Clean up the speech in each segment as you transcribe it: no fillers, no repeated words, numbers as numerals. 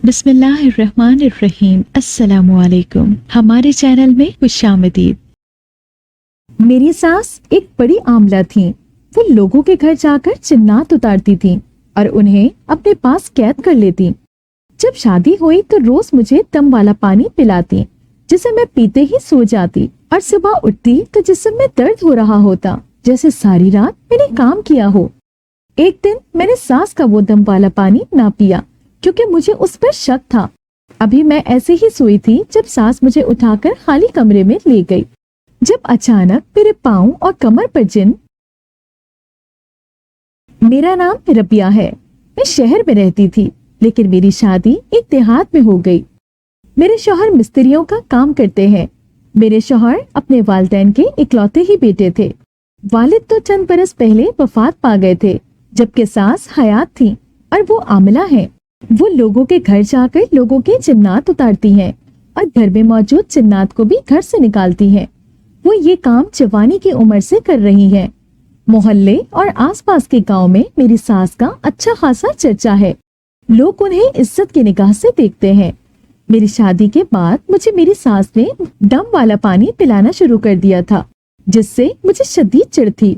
بسم اللہ الرحمن الرحیم۔ السلام علیکم۔ ہمارے چینل میں خوش آمدید۔ میری ساس ایک بڑی عاملہ تھیں۔ وہ لوگوں کے گھر جا کر جنات اتارتی تھیں اور انہیں اپنے پاس قید کر لیتی۔ جب شادی ہوئی تو روز مجھے دم والا پانی پلاتی، جسے میں پیتے ہی سو جاتی، اور صبح اٹھتی تو جسم میں درد ہو رہا ہوتا، جیسے ساری رات میں نے کام کیا ہو۔ ایک دن میں نے ساس کا وہ دم والا پانی نہ پیا کیونکہ مجھے اس پر شک تھا۔ ابھی میں ایسے ہی سوئی تھی جب ساس مجھے اٹھا کر خالی کمرے میں لے گئی، جب اچانک میرے پاؤں اور کمر پر جن۔ میرا نام ربیہ ہے۔ میں شہر میں رہتی تھی، لیکن میری شادی ایک دیہات میں ہو گئی۔ میرے شوہر مستریوں کا کام کرتے ہیں۔ میرے شوہر اپنے والدین کے اکلوتے ہی بیٹے تھے۔ والد تو چند برس پہلے وفات پا گئے تھے، جبکہ ساس حیات تھی اور وہ عاملہ ہیں۔ وہ لوگوں کے گھر جا کر لوگوں کے جنات اتارتی ہیں اور گھر میں موجود جنات کو بھی گھر سے نکالتی ہیں۔ وہ یہ کام جوانی کی عمر سے کر رہی ہیں۔ محلے اور آس پاس کے گاؤں میں میری ساس کا اچھا خاصا چرچا ہے۔ لوگ انہیں عزت کی نگاہ سے دیکھتے ہیں۔ میری شادی کے بعد مجھے میری ساس نے دم والا پانی پلانا شروع کر دیا تھا، جس سے مجھے شدید چڑ تھی۔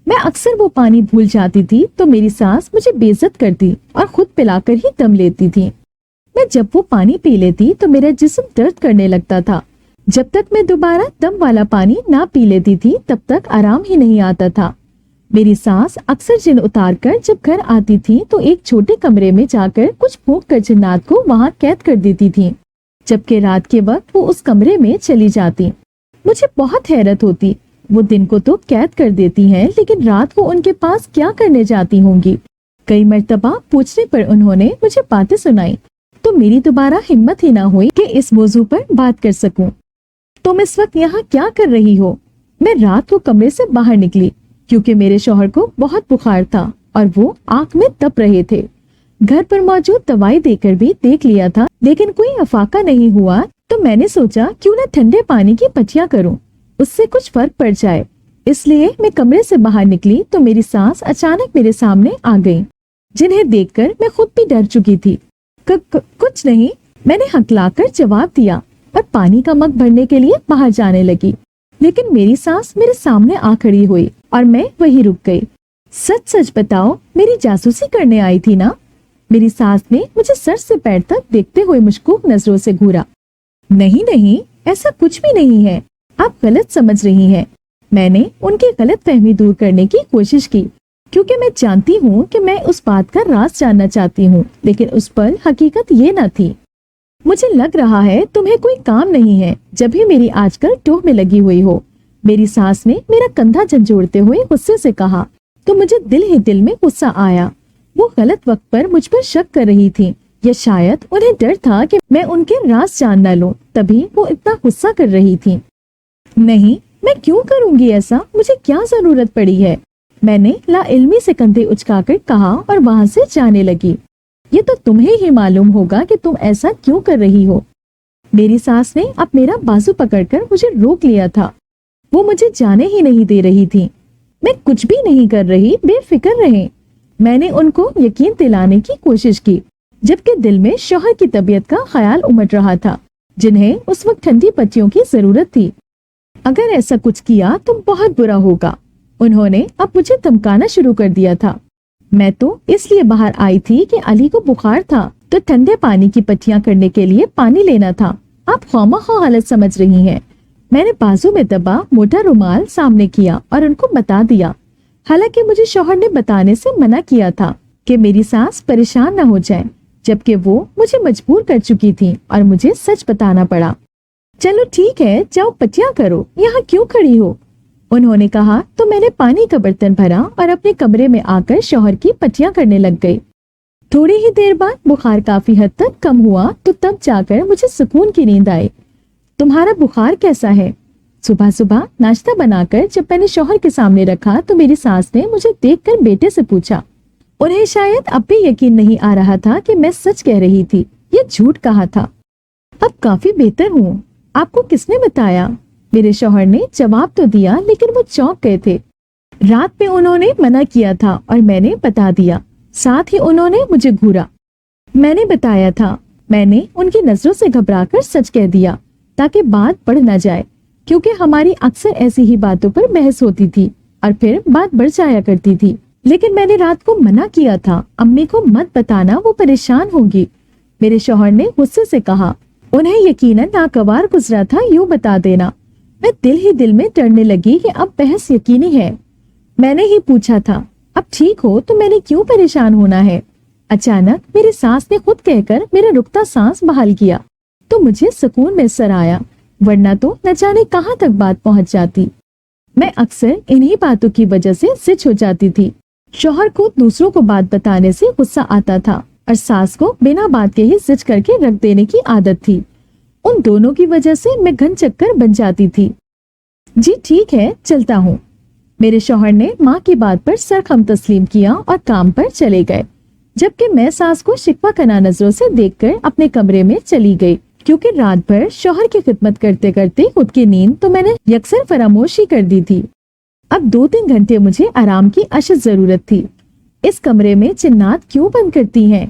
میں اکثر وہ پانی بھول جاتی تھی تو میری ساس مجھے بے عزت کرتی اور خود پلا کر ہی دم لیتی تھی۔ میں جب وہ پانی پی لیتی تو میرا جسم درد کرنے لگتا تھا۔ جب تک میں دوبارہ دم والا پانی نہ پی لیتی تھی تب تک آرام ہی نہیں آتا تھا۔ میری ساس اکثر جن اتار کر جب گھر آتی تھی تو ایک چھوٹے کمرے میں جا کر کچھ پھونک کر جنات کو وہاں قید کر دیتی تھی، جبکہ رات کے وقت وہ اس کمرے میں چلی جاتی۔ مجھے بہت حیرت ہوتی، وہ دن کو تو قید کر دیتی ہیں لیکن رات کو ان کے پاس کیا کرنے جاتی ہوں گی۔ کئی مرتبہ پوچھنے پر انہوں نے مجھے باتیں سنائی تو میری دوبارہ ہمت ہی نہ ہوئی کہ اس موضوع پر بات کر سکوں۔ تم اس وقت یہاں کیا کر رہی ہو؟ میں رات کو کمرے سے باہر نکلی کیونکہ میرے شوہر کو بہت بخار تھا اور وہ آنکھ میں تپ رہے تھے۔ گھر پر موجود دوائی دے کر بھی دیکھ لیا تھا لیکن کوئی افاقہ نہیں ہوا، تو میں نے سوچا کیوں نہ ٹھنڈے پانی کی پٹیاں کروں، اس سے کچھ فرق پڑ جائے۔ اس لیے میں کمرے سے باہر نکلی تو میری ساس اچانک میرے سامنے آ گئی، جنہیں دیکھ کر میں خود بھی ڈر چکی تھی۔ کچھ نہیں، میں نے ہکلا کر جواب دیا اور پانی کا مگ بھرنے کے لیے باہر جانے لگی، لیکن میری ساس میرے سامنے آ کھڑی ہوئی اور میں وہی رک گئی۔ سچ سچ بتاؤ، میری جاسوسی کرنے آئی تھی نا؟ میری ساس نے مجھے سر سے پیر تک دیکھتے ہوئے مشکوک نظروں سے گھورا۔ نہیں، ایسا کچھ بھی نہیں ہے، آپ غلط سمجھ رہی ہیں۔ میں نے ان کی غلط فہمی دور کرنے کی کوشش کی کیونکہ میں جانتی ہوں کہ میں اس بات کا راز جاننا چاہتی ہوں، لیکن اس پر حقیقت یہ نہ تھی۔ مجھے لگ رہا ہے تمہیں کوئی کام نہیں ہے جب ہی میری آج کل ٹوہ میں لگی ہوئی ہو۔ میری ساس نے میرا کندھا جھنجھوڑتے ہوئے غصے سے کہا تو مجھے دل میں غصہ آیا۔ وہ غلط وقت پر مجھ پر شک کر رہی تھی، یا شاید انہیں ڈر تھا کہ میں ان کے راز جان نہ لوں، تبھی وہ اتنا غصہ کر رہی تھی۔ نہیں، میں کیوں کروں گی ایسا؟ مجھے کیا ضرورت پڑی ہے؟ میں نے لا علمی سے کندھے اچکا کر کہا اور وہاں سے جانے لگی۔ یہ تو تمہیں ہی معلوم ہوگا کہ تم ایسا کیوں کر رہی ہو۔ میری ساس نے اب میرا بازو پکڑ کر مجھے روک لیا تھا۔ وہ مجھے جانے ہی نہیں دے رہی تھی۔ میں کچھ بھی نہیں کر رہی، بے فکر رہیں۔ میں نے ان کو یقین دلانے کی کوشش کی، جبکہ دل میں شوہر کی طبیعت کا خیال امٹ رہا تھا، جنہیں اس وقت ٹھنڈی پٹیوں کی ضرورت تھی۔ اگر ایسا کچھ کیا تو بہت برا ہوگا۔ انہوں نے اب مجھے دھمکانا شروع کر دیا تھا۔ میں تو اس لیے باہر آئی تھی کہ علی کو بخار تھا تو ٹھنڈے پانی کی پٹیاں کرنے کے لیے پانی لینا تھا۔ آپ خواہ غلط سمجھ رہی ہیں۔ میں نے بازو میں دبا موٹا رومال سامنے کیا اور ان کو بتا دیا، حالانکہ مجھے شوہر نے بتانے سے منع کیا تھا کہ میری ساس پریشان نہ ہو جائے، جبکہ وہ مجھے مجبور کر چکی تھی اور مجھے سچ بتانا پڑا۔ چلو ٹھیک ہے، جاؤ پٹیاں کرو، یہاں کیوں کھڑی ہو؟ انہوں نے کہا تو میں نے پانی کا برتن بھرا اور اپنے کمرے میں آ کر شوہر کی پٹیاں کرنے لگ گئی۔ تھوڑی ہی دیر بعد بخار کافی حد تک کم ہوا تو تب جا کر مجھے سکون کی نیند آئی۔ تمہارا بخار کیسا ہے؟ صبح ناشتہ بنا کر جب میں نے شوہر کے سامنے رکھا تو میری ساس نے مجھے دیکھ کر بیٹے سے پوچھا۔ انہیں شاید اب بھی یقین نہیں آ رہا تھا کہ میں سچ کہہ رہی تھی یا جھوٹ کہا تھا۔ اب کافی بہتر ہوں۔ آپ کو کس نے بتایا؟ میرے شوہر نے جواب تو دیا لیکن وہ چونک گئے تھے۔ رات میں انہوں نے منع کیا تھا اور میں نے بتا دیا، ساتھ ہی انہوں نے مجھے گھورا۔ میں نے بتایا تھا میں نے ان کی نظروں سے گھبرا کر سچ کہہ دیا تاکہ بات بڑھ نہ جائے، کیونکہ ہماری اکثر ایسی ہی باتوں پر بحث ہوتی تھی اور پھر بات بڑھ جایا کرتی تھی۔ لیکن میں نے رات کو منع کیا تھا، امی کو مت بتانا، وہ پریشان ہوگی۔ میرے شوہر نے غصے سے کہا، انہیں یقیناً ناگوار گزرا تھا، یوں بتا دینا۔ میں دل ہی دل میں ڈرنے لگی کہ اب بحث یقینی ہے۔ میں نے ہی پوچھا تھا، اب ٹھیک ہو تو میں نے کیوں پریشان ہونا ہے؟ اچانک میری ساس نے خود کہہ کر میرا رکتا سانس بحال کیا تو مجھے سکون میسر آیا، ورنہ تو نہ جانے کہاں تک بات پہنچ جاتی۔ میں اکثر انہی باتوں کی وجہ سے زچ ہو جاتی تھی۔ شوہر کو دوسروں کو بات بتانے سے غصہ آتا تھا اور ساس کو بنا بات کے ہی زچ کر کے رکھ دینے کی عادت تھی۔ ان دونوں کی وجہ سے میں گھن چکر بن جاتی تھی۔ جی ٹھیک ہے، چلتا ہوں۔ میرے شوہر نے ماں کی بات پر سرخم تسلیم کیا اور کام پر چلے گئے، جبکہ میں ساس کو شکوہ کناں نظروں سے دیکھ کر اپنے کمرے میں چلی گئی، کیونکہ رات بھر شوہر کی خدمت کرتے کرتے خود کی نیند تو میں نے یکسر فراموشی کر دی تھی۔ اب 2-3 گھنٹے مجھے آرام کی اشد ضرورت تھی۔ اس کمرے میں جنات کیوں بند کرتی ہیں؟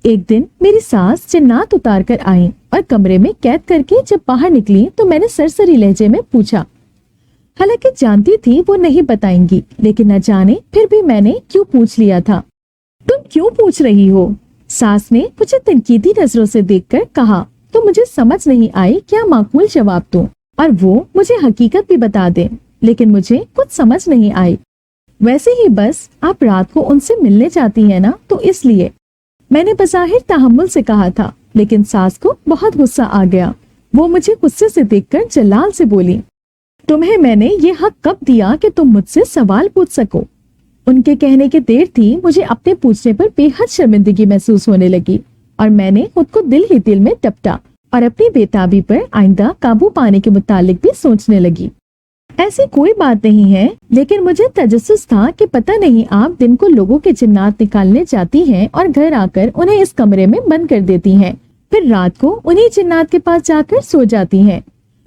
ایک دن میری ساس جنات اتار کر آئیں اور کمرے میں قید کر کے جب باہر نکلی تو میں نے سرسری لہجے میں پوچھا، حالانکہ جانتی تھی وہ نہیں بتائیں گی، لیکن نہ جانے پھر بھی میں نے کیوں پوچھ لیا تھا۔ تم کیوں پوچھ رہی ہو؟ ساس نے مجھے تنقیدی نظروں سے دیکھ کر کہا تو مجھے سمجھ نہیں آئی کیا معقول جواب دوں، اور وہ مجھے حقیقت بھی بتا دیں، لیکن مجھے کچھ سمجھ نہیں آئی۔ ویسے ہی بس آپ رات کو ان سے ملنے جاتی ہیں نا، تو اس لیے میں نے بظاہر تحمل سے کہا تھا، لیکن ساس کو بہت غصہ آ گیا۔ وہ مجھے غصے سے دیکھ کر جلال سے بولی، تمہیں میں نے یہ حق کب دیا کہ تم مجھ سے سوال پوچھ سکو؟ ان کے کہنے کے دیر تھی مجھے اپنے پوچھنے پر بے حد شرمندگی محسوس ہونے لگی، اور میں نے خود کو دل ہی دل میں ٹپٹا اور اپنی بےتابی پر آئندہ قابو پانے کے متعلق بھی سوچنے لگی۔ ایسی کوئی بات نہیں ہے، لیکن مجھے تجسس تھا کہ پتہ نہیں آپ دن کو لوگوں کے جنات نکالنے جاتی ہیں اور گھر آ کر انہیں اس کمرے میں بند کر دیتی ہیں، پھر رات کو انہی جنات کے پاس جا کر سو جاتی ہیں۔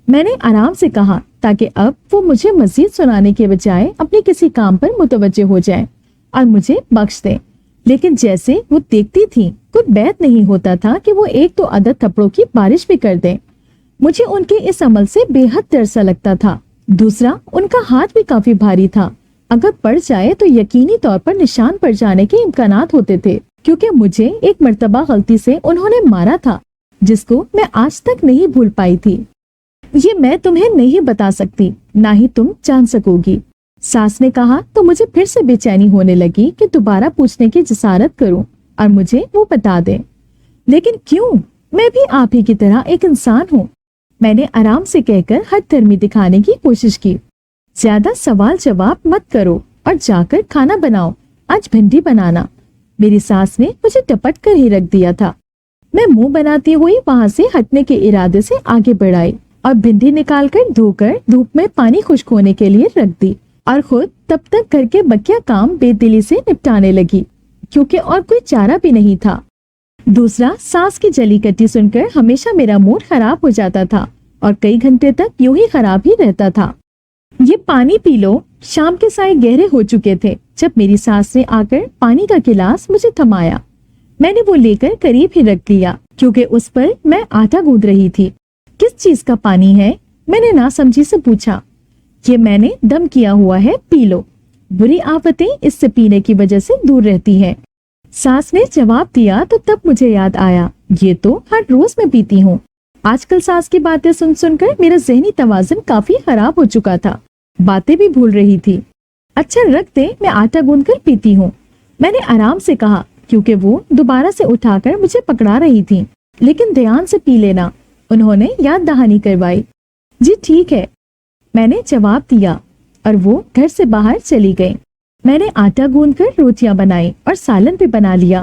میں نے آرام سے کہا تاکہ اب وہ مجھے مزید سنانے کے بجائے اپنے کسی کام پر متوجہ ہو جائیں اور مجھے بخش دیں، لیکن جیسے وہ دیکھتی تھی کچھ بیت نہیں ہوتا تھا کہ وہ ایک تو عدد تھپڑوں کی بارش بھی کر دیں۔ مجھے ان کے اس عمل سے بے حد ڈر سا لگتا تھا۔ دوسرا، ان کا ہاتھ بھی کافی بھاری تھا، اگر پڑ جائے تو یقینی طور پر نشان پڑ جانے کے امکانات ہوتے تھے، کیونکہ مجھے ایک مرتبہ غلطی سے انہوں نے مارا تھا جس کو میں آج تک نہیں بھول پائی تھی۔ یہ میں تمہیں نہیں بتا سکتی، نہ ہی تم جان سکو گی، ساس نے کہا تو مجھے پھر سے بے چینی ہونے لگی کہ دوبارہ پوچھنے کی جسارت کروں اور مجھے وہ بتا دیں۔ لیکن کیوں؟ میں بھی آپ ہی کی طرح ایک انسان ہوں، میں نے آرام سے کہہ کر ہٹ دھرمی دکھانے کی کوشش کی۔ زیادہ سوال جواب مت کرو اور جا کر کھانا بناؤ، آج بھنڈی بنانا۔ میری ساس نے مجھے ٹپٹ کر ہی رکھ دیا تھا۔ میں منہ بناتی ہوئی وہاں سے ہٹنے کے ارادے سے آگے بڑھائی اور بھنڈی نکال کر دھو کر دھوپ میں پانی خشک ہونے کے لیے رکھ دی، اور خود تب تک گھر کے بقیہ کام بے دلی سے نپٹانے لگی، کیونکہ اور کوئی چارہ بھی نہیں تھا۔ دوسرا، ساس کی جلی کٹی سن کر ہمیشہ میرا موڈ خراب ہو جاتا تھا اور کئی گھنٹے تک یوں ہی خراب ہی رہتا تھا۔ یہ پانی پی لو۔ شام کے سائے گہرے ہو چکے تھے جب میری ساس نے آ کر پانی کا گلاس مجھے تھمایا۔ میں نے وہ لے کر قریب ہی رکھ دیا، کیونکہ اس پر میں آٹا گوندھ رہی تھی۔ کس چیز کا پانی ہے؟ میں نے ناسمجھی سے پوچھا۔ یہ میں نے دم کیا ہوا ہے، پی لو، بری آفتیں اس سے پینے کی وجہ سے دور رہتی ہیں۔ ساس نے جواب دیا تو تب مجھے یاد آیا، یہ تو ہر روز میں پیتی ہوں۔ آج کل ساس کی باتیں سن سن کر میرا ذہنی توازن کافی خراب ہو چکا تھا، باتیں بھی بھول رہی تھی۔ اچھا رکھ دے، میں آٹا گوندھ کر پیتی ہوں، میں نے آرام سے کہا، کیونکہ وہ دوبارہ سے اٹھا کر مجھے پکڑا رہی تھی۔ لیکن دھیان سے پی لینا، انہوں نے یاد دہانی کروائی۔ جی ٹھیک ہے، میں نے جواب دیا اور وہ گھر سے باہر چلی گئی۔ میں نے آٹا گوندھ کر روٹیاں بنائی اور سالن بھی بنا لیا۔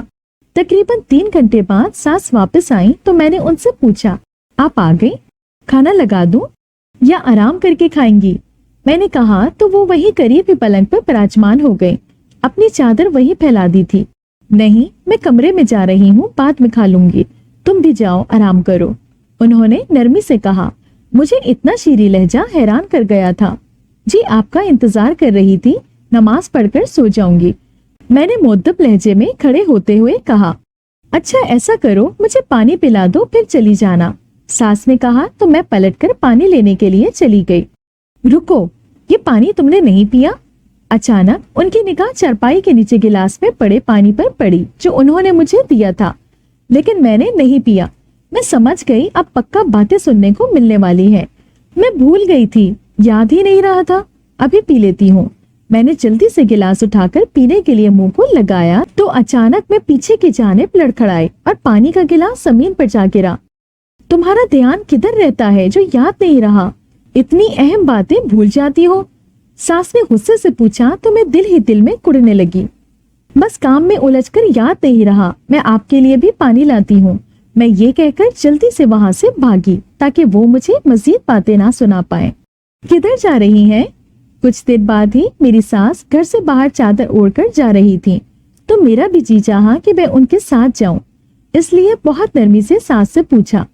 تقریباً 3 گھنٹے بعد ساس واپس آئیں تو میں نے ان سے پوچھا، آپ آ گئی؟ کھانا لگا دوں یا آرام کر کے کھائیں گی؟ میں نے کہا تو وہ وہی قریب ہی پلنگ پر پراجمان ہو گئی، اپنی چادر وہی پھیلا دی تھی۔ نہیں، میں کمرے میں جا رہی ہوں، بعد میں کھا لوں گی، تم بھی جاؤ آرام کرو، انہوں نے نرمی سے کہا۔ مجھے اتنا شیریں لہجہ حیران کر گیا تھا۔ جی آپ کا انتظار کر رہی تھی، نماز پڑھ کر سو جاؤں گی، میں نے مؤدب لہجے میں کھڑے ہوتے ہوئے کہا۔ अच्छा ऐसा करो, मुझे पानी पिला दो फिर चली जाना, सास ने कहा तो मैं पलटकर पानी लेने के लिए चली गई। रुको, ये पानी तुमने नहीं पिया? अचानक उनकी निगाह चारपाई के नीचे गिलास में पड़े पानी पर पड़ी जो उन्होंने मुझे दिया था, लेकिन मैंने नहीं पिया। मैं समझ गई अब पक्का बातें सुनने को मिलने वाली है। मैं भूल गई थी, याद ही नहीं रहा था। अभी पी लेती हूँ। मैंने जल्दी से गिलास उठाकर पीने के लिए मुंह को लगाया तो अचानक मैं पीछे की जानिब लड़खड़ाई और पानी का गिलास जमीन पर जा गिरा। तुम्हारा ध्यान किधर रहता है जो याद नहीं रहा? इतनी अहम बातें भूल जाती हो? सास ने गुस्से से पूछा तो मैं दिल ही दिल में कुड़ने लगी। बस काम में उलझकर याद नहीं रहा, मैं आपके लिए भी पानी लाती हूँ। मैं ये कहकर जल्दी से वहाँ से भागी ताकि वो मुझे मजीद बातें ना सुना पाए। किधर जा रही हैं? कुछ देर बाद ही मेरी सास घर से बाहर चादर ओढ़कर जा रही थी तो मेरा भी जी चाहा कि मैं उनके साथ जाऊं, इसलिए बहुत नरमी से सास से पूछा।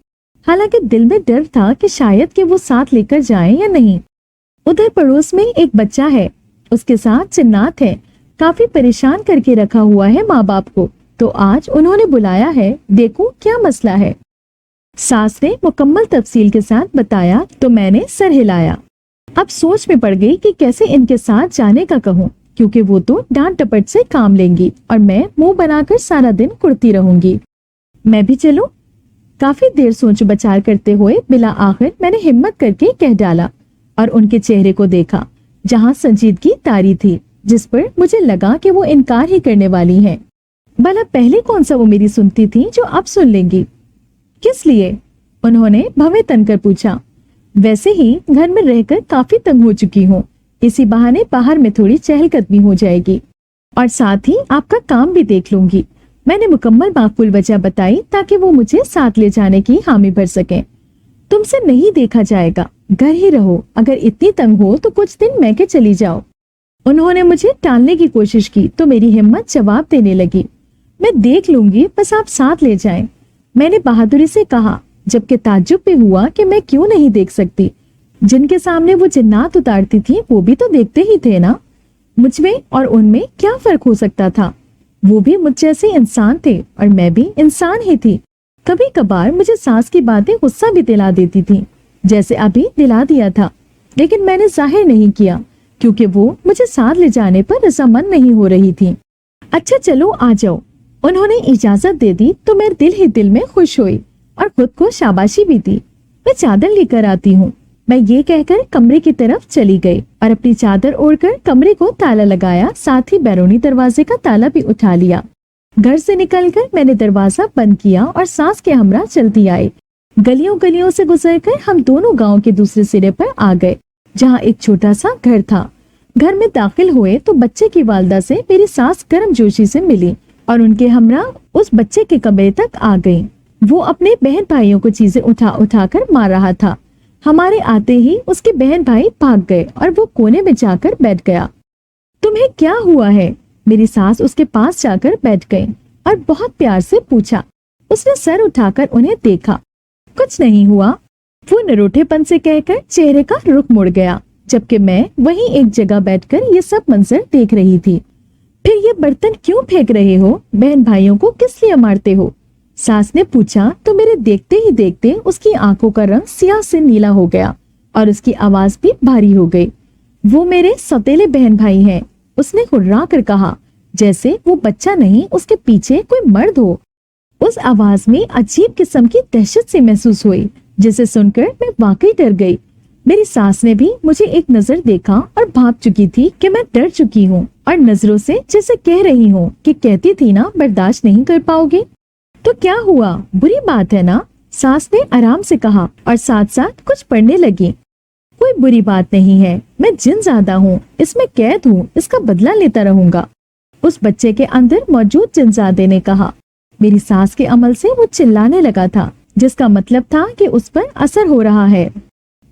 हालांकि दिल में डर था कि शायद कि वो साथ लेकर जाएं या नहीं। उधर पड़ोस में एक बच्चा है, उसके साथ चिन्नात है, काफी परेशान करके रखा हुआ है माँ बाप को, तो आज उन्होंने बुलाया है, देखूं क्या मसला है। सास ने मुकम्मल तफसील के साथ बताया तो मैंने सर हिलाया। अब सोच में पड़ गई कि कैसे इनके साथ जाने का कहूँ, क्योंकि वो तो डांट डपट से काम लेंगी और मैं मुंह बनाकर सारा दिन कुड़ती रहूंगी। मैं भी चलूं? काफी देर सोच बचार करते हुए बिला आखिर मैंने हिम्मत करके कह डाला और उनके चेहरे को देखा जहाँ संजीदगी तारी थी, जिस पर मुझे लगा कि वो इनकार ही करने वाली हैं। भला पहले कौन सा वो मेरी सुनती थी जो अब सुन लेंगी? किस लिए? उन्होंने भवें तनकर पूछा। वैसे ही घर में रहकर काफी तंग हो चुकी हूँ, इसी बहाने बाहर में थोड़ी चहलकदमी हो जाएगी और साथ ही आपका काम भी देख लूंगी। मैंने मुकम्मल माकूल वजह बताई ताकि वो मुझे साथ ले जाने की हामी भर सकें। तुमसे नहीं देखा जाएगा, घर ही रहो, अगर इतनी तंग हो तो कुछ दिन मैं के चली जाओ। उन्होंने मुझे टालने की कोशिश की तो मेरी हिम्मत जवाब देने लगी। मैं देख लूंगी, बस आप साथ ले जाएं। मैंने बहादुरी से कहा, जबकि ताज्जुब भी हुआ कि मैं क्यों नहीं देख सकती। जिनके सामने वो जिन्नात उतारती थी वो भी तो देखते ही थे ना। मुझमें और उनमें क्या फर्क हो सकता था? वो भी मुझ जैसे इंसान थे और मैं भी इंसान ही थी। कभी कभार मुझे सास की बातें गुस्सा भी दिला देती थी, जैसे अभी दिला दिया था, लेकिन मैंने जाहिर नहीं किया क्योंकि वो मुझे साथ ले जाने पर रजामंद नहीं हो रही थी। अच्छा चलो आ जाओ। उन्होंने इजाजत दे दी तो मैं दिल ही दिल में खुश हुई और खुद को शाबाशी भी दी। मैं चादर लेकर आती हूँ, मैं ये कहकर कमरे की तरफ चली गई और अपनी चादर ओढ़कर कमरे को ताला लगाया, साथ ही बैरूनी दरवाजे का ताला भी उठा लिया। घर से निकलकर मैंने दरवाजा बंद किया और सास के हमरा चलती आई। गलियों गलियों से गुजरकर हम दोनों गांव के दूसरे सिरे पर आ गए, जहाँ एक छोटा सा घर था। घर में दाखिल हुए तो बच्चे की वालदा से मेरी सास गर्मजोशी से मिली और उनके हमरा उस बच्चे के कमरे तक आ गई। वो अपने बहन भाइयों को चीजें उठा उठा कर मार रहा था। हमारे आते ही उसके बहन भाई भाग गए और वो कोने में जाकर बैठ गया। तुम्हें क्या हुआ है? मेरी सास उसके पास जाकर बैठ गई और बहुत प्यार से पूछा। उसने सर उठाकर उन्हें देखा। कुछ नहीं हुआ, वो नरोटेपन से कहकर चेहरे का रुख मुड़ गया, जबकि मैं वहीं एक जगह बैठकर ये सब मंजर देख रही थी। फिर ये बर्तन क्यों फेंक रहे हो? बहन भाइयों को किस लिए मारते हो? सास ने पूछा तो मेरे देखते ही देखते उसकी आंखों का रंग सियाह से नीला हो गया और उसकी आवाज भी भारी हो गई। वो मेरे सौतेले बहन भाई हैं, उसने हुर्रा कर कहा, जैसे वो बच्चा नहीं उसके पीछे कोई मर्द हो। उस आवाज में अजीब किस्म की दहशत सी महसूस हुई, जिसे सुनकर मैं वाकई डर गई। मेरी सास ने भी मुझे एक नजर देखा और भाप चुकी थी कि मैं डर चुकी हूँ और नजरों से जैसे कह रही हूँ कि कहती थी ना बर्दाश्त नहीं कर पाओगे। तो क्या हुआ? बुरी बात है ना? सास ने आराम से कहा और साथ साथ कुछ पढ़ने लगी। कोई बुरी बात नहीं है, मैं जिनज़ादा हूँ, इसमें कैद हूँ, इसका बदला लेता रहूंगा। उस बच्चे के अंदर मौजूद जिनज़ादे ने कहा। मेरी सास के अमल से वो चिल्लाने लगा था, जिसका मतलब था कि उस पर असर हो रहा है।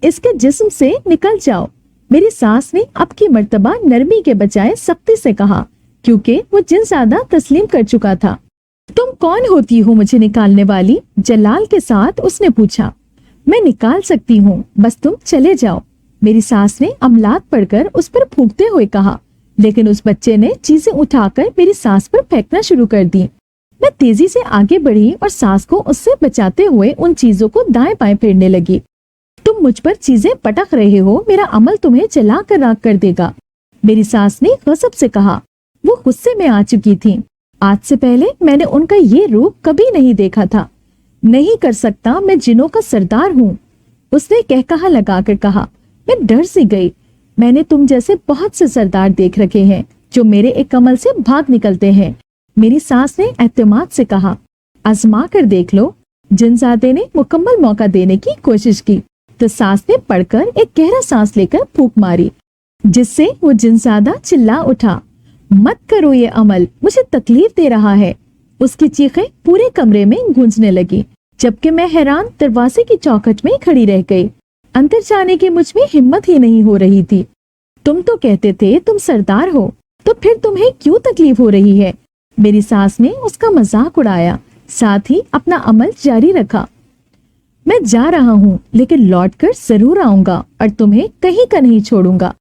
इसके जिस्म से निकल जाओ। मेरी सास ने अब की मर्तबा नरमी के बजाय सख्ती से कहा, क्योंकि वो जिनज़ादा तस्लीम कर चुका था। तुम कौन होती हो मुझे निकालने वाली? जलाल के साथ उसने पूछा। मैं निकाल सकती हूँ, बस तुम चले जाओ, मेरी सास ने अमलात पढ़कर उस पर फूंकते हुए कहा। लेकिन उस बच्चे ने चीजें उठाकर मेरी सास पर फेंकना शुरू कर दी। मैं तेजी से आगे बढ़ी और सास को उससे बचाते हुए उन चीजों को दाएं बाएं फेरने लगी। तुम मुझ पर चीजें पटक रहे हो, मेरा अमल तुम्हें जला कर राख कर देगा, मेरी सास ने गज़ब से कहा। वो गुस्से में आ चुकी थी। आज से पहले मैंने उनका ये रूप कभी नहीं देखा था। नहीं कर सकता, मैं जिनों का सरदार हूँ, उसने कहकहा लगाकर कहा। मैं डर सी गई। मैंने तुम जैसे बहुत से सरदार देख रखे हैं जो मेरे एक अमल से भाग निकलते हैं, मेरी सास ने एतमाद से कहा। आजमा कर देख लो। जिनजादे ने मुकम्मल मौका देने की कोशिश की तो सास ने पढ़कर एक गहरा सांस लेकर फूंक मारी, जिससे वो जिनजादा चिल्ला उठा, मत करो ये अमल, मुझे तकलीफ दे रहा है। उसकी चीखें पूरे कमरे में गूंजने लगी, जबकि मैं हैरान दरवाजे की चौखट में खड़ी रह गई। अंदर जाने की मुझ में हिम्मत ही नहीं हो रही थी। तुम तो कहते थे तुम सरदार हो, तो फिर तुम्हें क्यों तकलीफ हो रही है? मेरी सास ने उसका मजाक उड़ाया, साथ ही अपना अमल जारी रखा। मैं जा रहा हूँ, लेकिन लौटकर जरूर आऊंगा और तुम्हें कहीं का नहीं छोड़ूंगा।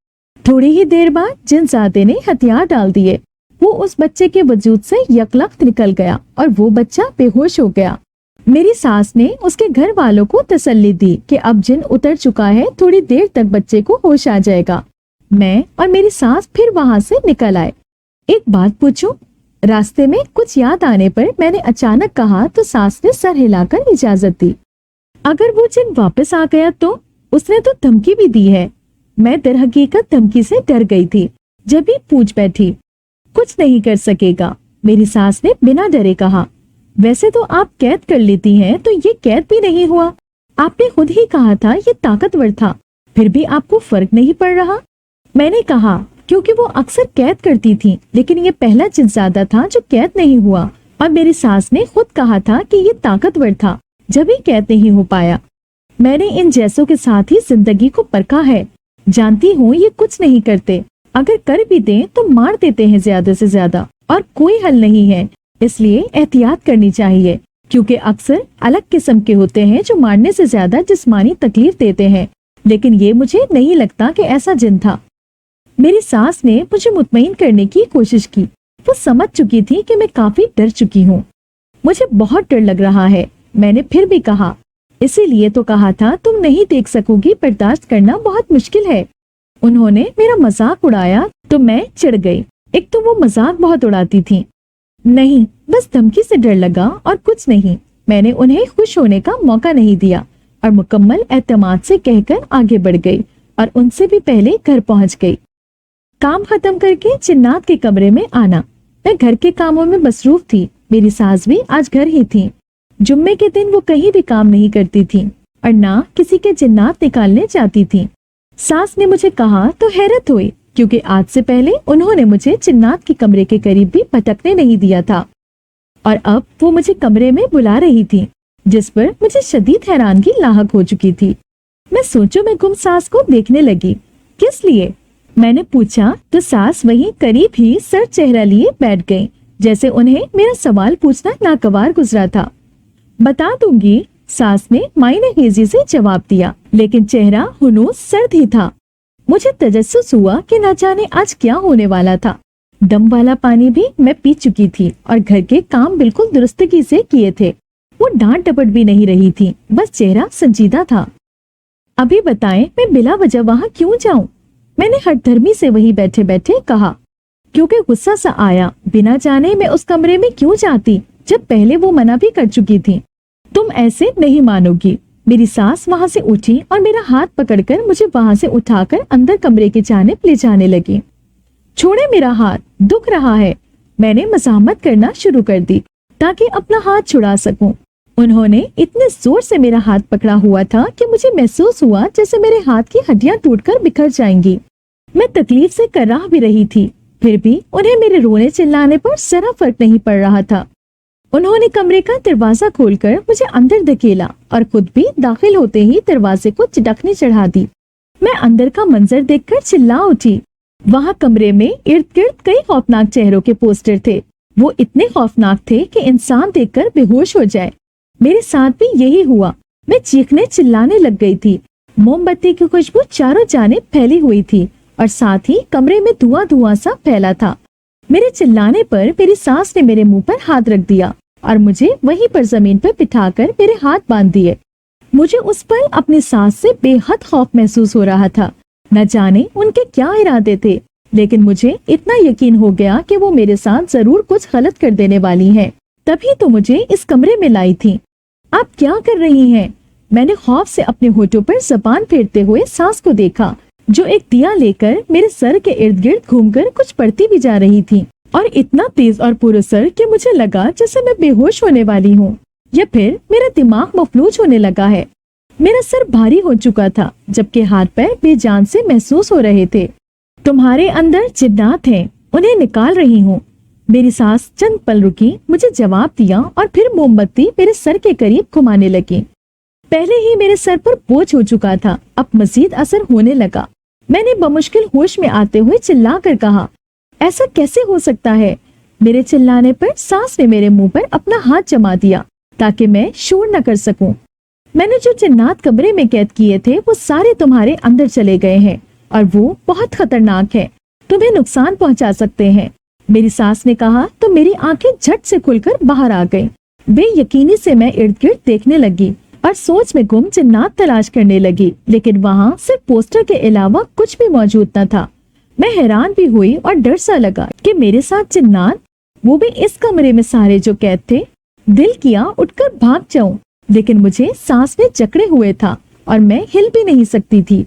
थोड़ी ही देर बाद जिनजादे ने हथियार डाल दिए। वो उस बच्चे के वजूद से यकलख्त निकल गया और वो बच्चा बेहोश हो गया। मेरी सास ने उसके घर वालों को तसल्ली दी कि अब जिन उतर चुका है, थोड़ी देर तक बच्चे को होश आ जाएगा। मैं और मेरी सास फिर वहाँ से निकल आए। एक बात पूछूं? रास्ते में कुछ याद आने पर मैंने अचानक कहा तो सास ने सर हिलाकर इजाजत दी। अगर वो जिन वापस आ गया तो? उसने तो धमकी भी दी है। मैं दरहकीकत धमकी से डर गई थी। जब भी पूछ बैठी, कुछ नहीं कर सकेगा, मेरी सास ने बिना डरे कहा। वैसे तो आप कैद कर लेती हैं, तो ये कैद भी नहीं हुआ। आपने खुद ही कहा था ये ताकतवर था, फिर भी आपको फर्क नहीं पड़ रहा। मैंने कहा क्योंकि वो अक्सर कैद करती थी, लेकिन ये पहला जिनजादा था जो कैद नहीं हुआ। और मेरी सास ने खुद कहा था कि ये ताकतवर था, जब ही कैद नहीं हो पाया। मैंने इन जैसों के साथ ही जिंदगी को परखा है। जानती हूँ ये कुछ नहीं करते, अगर कर भी दें तो मार देते हैं ज्यादा से ज्यादा, और कोई हल नहीं है। इसलिए एहतियात करनी चाहिए, क्योंकि अक्सर अलग किस्म के होते हैं जो मारने से ज्यादा जिस्मानी तकलीफ देते हैं। लेकिन ये मुझे नहीं लगता कि ऐसा जिन था। मेरी सास ने मुझे मुतमईन करने की कोशिश की। वो समझ चुकी थी कि मैं काफी डर चुकी हूँ। मुझे बहुत डर लग रहा है, मैंने फिर भी कहा। इसीलिए तो कहा था तुम नहीं देख सकोगी, बर्दाश्त करना बहुत मुश्किल है। उन्होंने मेरा मजाक उड़ाया तो मैं चिढ़ गई। एक तो वो मजाक बहुत उड़ाती थी। नहीं, बस धमकी से डर लगा और कुछ नहीं। मैंने उन्हें खुश होने का मौका नहीं दिया और मुकम्मल एतमाद से कहकर आगे बढ़ गई और उनसे भी पहले घर पहुंच गई। काम खत्म करके जिन्नात के कमरे में आना। मैं घर के कामों में मसरूफ थी। मेरी सास भी आज घर ही थी। जुम्मे के दिन वो कहीं भी काम नहीं करती थी और ना किसी के जिन्नात निकालने जाती थी। सास ने मुझे कहा तो हैरत हुई, क्योंकि आज से पहले उन्होंने मुझे जिन्नात के कमरे के करीब भी भटकने नहीं दिया था। और अब वो मुझे कमरे में बुला रही थी, जिस पर मुझे शदीद हैरानगी लाहक हो चुकी थी। मैं सोचो में गुम सास को देखने लगी। किस लिए? मैंने पूछा तो सास वहीं करीब ही सर चेहरा लिए बैठ गई, जैसे उन्हें मेरा सवाल पूछना नागवार गुजरा था। बता दूंगी, सास ने मायनेखेजी से जवाब दिया, लेकिन चेहरा हुनूस सर्द ही था। मुझे तजस्सुस हुआ कि न जाने आज क्या होने वाला था। दम वाला पानी भी मैं पी चुकी थी और घर के काम बिल्कुल दुरुस्तगी से किए थे। वो डांट डपट भी नहीं रही थी, बस चेहरा संजीदा था। अभी बताएं मैं बिला वजह वहाँ क्यों जाऊं? मैंने हठधर्मी से वही बैठे बैठे कहा, क्योंकि गुस्सा सा आया। बिना जाने मैं उस कमरे में क्यों जाती, जब पहले वो मना भी कर चुकी थी। तुम ऐसे नहीं मानोगी। मेरी सास वहाँ से उठी और मेरा हाथ पकड़कर मुझे वहाँ से उठाकर अंदर कमरे की जानिब ले जाने लगी। छोड़े मेरा हाथ, दुख रहा है। मैंने मज़ाहमत करना शुरू कर दी ताकि अपना हाथ छुड़ा सकूं। उन्होंने इतने जोर से मेरा हाथ पकड़ा हुआ था कि मुझे महसूस हुआ जैसे मेरे हाथ की हड्डियां टूटकर बिखर जाएंगी। मैं तकलीफ से कराह भी रही थी, फिर भी उन्हें मेरे रोने चिल्लाने पर जरा फर्क नहीं पड़ रहा था। उन्होंने कमरे का दरवाजा खोलकर मुझे अंदर धकेला और खुद भी दाखिल होते ही दरवाजे को चिटकने चढ़ा दी। मैं अंदर का मंजर देखकर चिल्ला उठी। वहाँ कमरे में इर्द गिर्द कई खौफनाक चेहरों के पोस्टर थे। वो इतने खौफनाक थे कि इंसान देखकर बेहोश हो जाए। मेरे साथ भी यही हुआ। मैं चीखने चिल्लाने लग गई थी। मोमबत्ती की खुशबू चारों जानिब फैली हुई थी और साथ ही कमरे में धुआं धुआं सा फैला था। मेरे चिल्लाने पर मेरी सास ने मेरे मुंह पर हाथ रख दिया। और मुझे वहीं पर जमीन पर बिठाकर मेरे हाथ बांध दिए। मुझे उस पर अपनी सास से बेहद खौफ महसूस हो रहा था। न जाने उनके क्या इरादे थे, लेकिन मुझे इतना यकीन हो गया कि वो मेरे साथ जरूर कुछ गलत कर देने वाली हैं। तभी तो मुझे इस कमरे में लाई थी। आप क्या कर रही हैं? मैंने खौफ से अपने होठों पर जबान फेरते हुए सास को देखा, जो एक दिया लेकर मेरे सर के इर्द गिर्द घूमकर कुछ पढ़ती भी जा रही थी, और इतना तेज और पुरअसर कि मुझे लगा जैसे मैं बेहोश होने वाली हूँ, या फिर मेरा दिमाग मफलूज होने लगा है। मेरा सर भारी हो चुका था, जबकि हाथ पैर बेजान से महसूस हो रहे थे। तुम्हारे अंदर जिन्नात हैं, उन्हें निकाल रही हूँ। मेरी सास चंद पल रुकी, मुझे जवाब दिया और फिर मोमबत्ती मेरे सर के करीब घुमाने लगी। पहले ही मेरे सर पर बोझ हो चुका था, अब मजीद असर होने लगा। मैंने बमुश्किल होश में आते हुए चिल्ला कर कहा, ऐसा कैसे हो सकता है? मेरे चिल्लाने पर सास ने मेरे मुंह पर अपना हाथ जमा दिया ताकि मैं शोर न कर सकूं। मैंने जो जिन्नात कमरे में कैद किए थे वो सारे तुम्हारे अंदर चले गए हैं, और वो बहुत खतरनाक है, तुम्हें नुकसान पहुंचा सकते हैं। मेरी सास ने कहा तो मेरी आंखें झट से खुलकर बाहर आ गईं। बेयकीनी से मैं इर्द गिर्द देखने लगी और सोच में गुम जिन्नात तलाश करने लगी, लेकिन वहाँ सिर्फ पोस्टर के अलावा कुछ भी मौजूद न था। मैं हैरान भी हुई और डर सा लगा कि मेरे साथ जिन्नात, वो भी इस कमरे में सारे जो कैद थे। दिल किया उठकर भाग जाऊं, लेकिन मुझे सांस में जकड़े हुए था और मैं हिल भी नहीं सकती थी।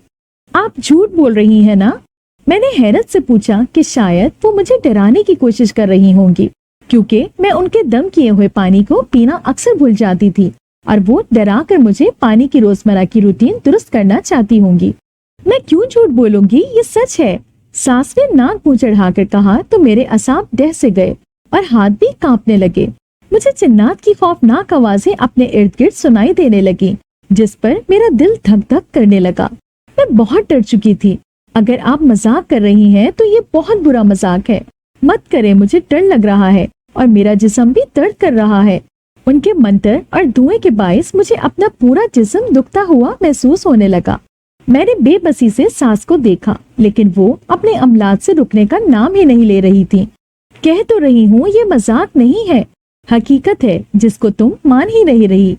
आप झूठ बोल रही हैं ना? मैंने हैरत से पूछा कि शायद वो मुझे डराने की कोशिश कर रही होंगी, क्योंकि मैं उनके दम किए हुए पानी को पीना अक्सर भूल जाती थी और वो डरा कर मुझे पानी की रोजमर्रा की रूटीन दुरुस्त करना चाहती होंगी। मैं क्यों झूठ बोलूंगी, ये सच है। सास ने नाक मुंह चढ़ाकर कहा तो मेरे असाब दह से गए और हाथ भी कांपने लगे। मुझे जिन्नात की खौफनाक आवाजें अपने इर्द गिर्द सुनाई देने लगी, जिस पर मेरा दिल धक धक करने लगा। मैं बहुत डर चुकी थी। अगर आप मजाक कर रही हैं तो ये बहुत बुरा मजाक है। मत करें, मुझे डर लग रहा है और मेरा जिस्म भी दर्द कर रहा है। उनके मंतर और धुएं के बायस मुझे अपना पूरा जिस्म दुखता हुआ महसूस होने लगा। मैंने बेबसी से सास को देखा, लेकिन वो अपने अमलात से रुकने का नाम ही नहीं ले रही थी। कह तो रही हूँ ये मजाक नहीं है, हकीकत है जिसको तुम मान ही नहीं रही।